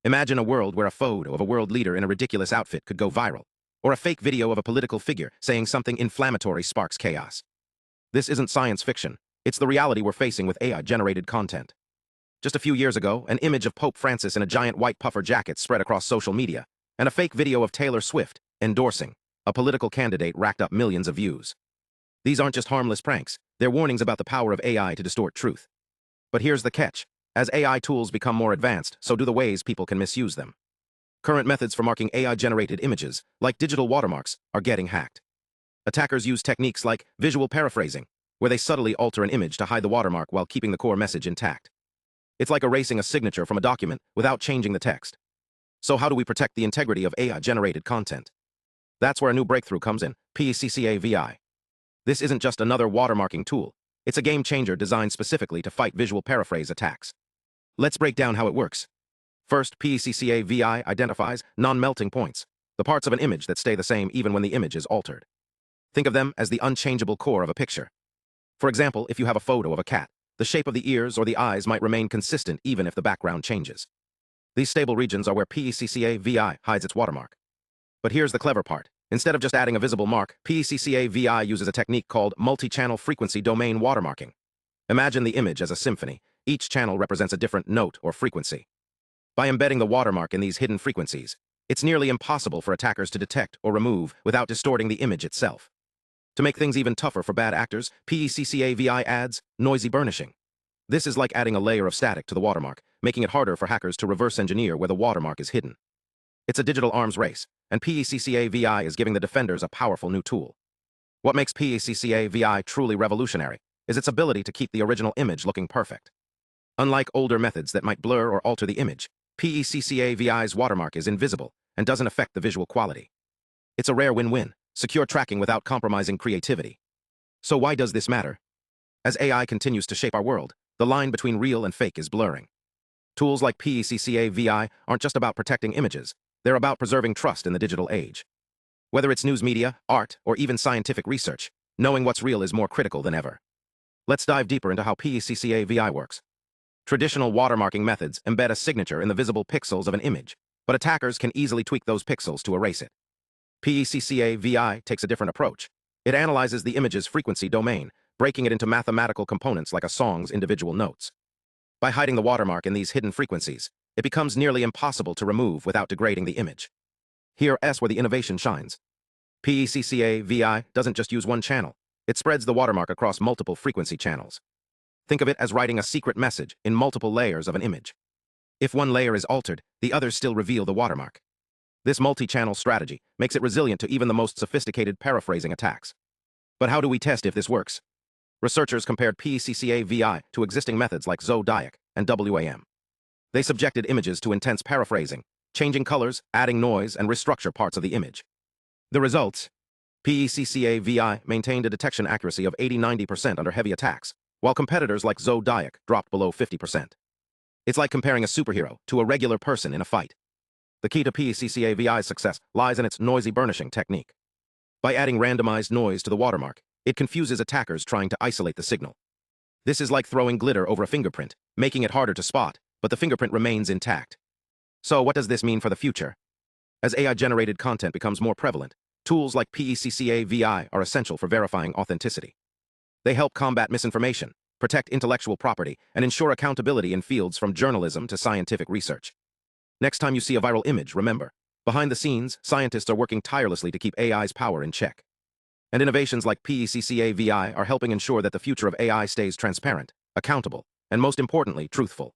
Imagine a world where a photo of a world leader in a ridiculous outfit could go viral, or a fake video of a political figure saying something inflammatory sparks chaos. This isn't science fiction. It's the reality we're facing with AI-generated content. Just a few years ago, an image of Pope Francis in a giant white puffer jacket spread across social media, and a fake video of Taylor Swift endorsing a political candidate racked up millions of views. These aren't just harmless pranks, they're warnings about the power of AI to distort truth. But here's the catch. As AI tools become more advanced, so do the ways people can misuse them. Current methods for marking AI-generated images, like digital watermarks, are getting hacked. Attackers use techniques like visual paraphrasing, where they subtly alter an image to hide the watermark while keeping the core message intact. It's like erasing a signature from a document without changing the text. So how do we protect the integrity of AI-generated content? That's where a new breakthrough comes in, PECCA VI. This isn't just another watermarking tool. It's a game-changer designed specifically to fight visual paraphrase attacks. Let's break down how it works. First, PECCA VI identifies non-melting points, the parts of an image that stay the same even when the image is altered. Think of them as the unchangeable core of a picture. For example, if you have a photo of a cat, the shape of the ears or the eyes might remain consistent even if the background changes. These stable regions are where PECCA VI hides its watermark. But here's the clever part. Instead of just adding a visible mark, PECCA VI uses a technique called multi-channel frequency domain watermarking. Imagine the image as a symphony. Each channel represents a different note or frequency. By embedding the watermark in these hidden frequencies, it's nearly impossible for attackers to detect or remove without distorting the image itself. To make things even tougher for bad actors, PECCA VI adds noisy burnishing. This is like adding a layer of static to the watermark, making it harder for hackers to reverse engineer where the watermark is hidden. It's a digital arms race, and PECCA VI is giving the defenders a powerful new tool. What makes PECCA VI truly revolutionary is its ability to keep the original image looking perfect. Unlike older methods that might blur or alter the image, PECCA VI's watermark is invisible and doesn't affect the visual quality. It's a rare win-win, secure tracking without compromising creativity. So why does this matter? As AI continues to shape our world, the line between real and fake is blurring. Tools like PECCA VI aren't just about protecting images, they're about preserving trust in the digital age. Whether it's news media, art, or even scientific research, knowing what's real is more critical than ever. Let's dive deeper into how PECCA VI works. Traditional watermarking methods embed a signature in the visible pixels of an image, but attackers can easily tweak those pixels to erase it. PECCA VI takes a different approach. It analyzes the image's frequency domain, breaking it into mathematical components like a song's individual notes. By hiding the watermark in these hidden frequencies, it becomes nearly impossible to remove without degrading the image. Here's where the innovation shines. PECCA VI doesn't just use one channel. It spreads the watermark across multiple frequency channels. Think of it as writing a secret message in multiple layers of an image. If one layer is altered, the others still reveal the watermark. This multi-channel strategy makes it resilient to even the most sophisticated paraphrasing attacks. But how do we test if this works? Researchers compared PECCA VI to existing methods like ZoDiac and WAM. They subjected images to intense paraphrasing, changing colors, adding noise, and restructure parts of the image. The results? PECCA VI maintained a detection accuracy of 80–90% under heavy attacks, while competitors like ZoDiac dropped below 50%. It's like comparing a superhero to a regular person in a fight. The key to PECCA VI's success lies in its noisy burnishing technique. By adding randomized noise to the watermark, it confuses attackers trying to isolate the signal. This is like throwing glitter over a fingerprint, making it harder to spot, but the fingerprint remains intact. So what does this mean for the future? As AI-generated content becomes more prevalent, tools like PECCA VI are essential for verifying authenticity. They help combat misinformation, protect intellectual property, and ensure accountability in fields from journalism to scientific research. Next time you see a viral image, remember, behind the scenes, scientists are working tirelessly to keep AI's power in check. And innovations like PECCA VI are helping ensure that the future of AI stays transparent, accountable, and most importantly, truthful.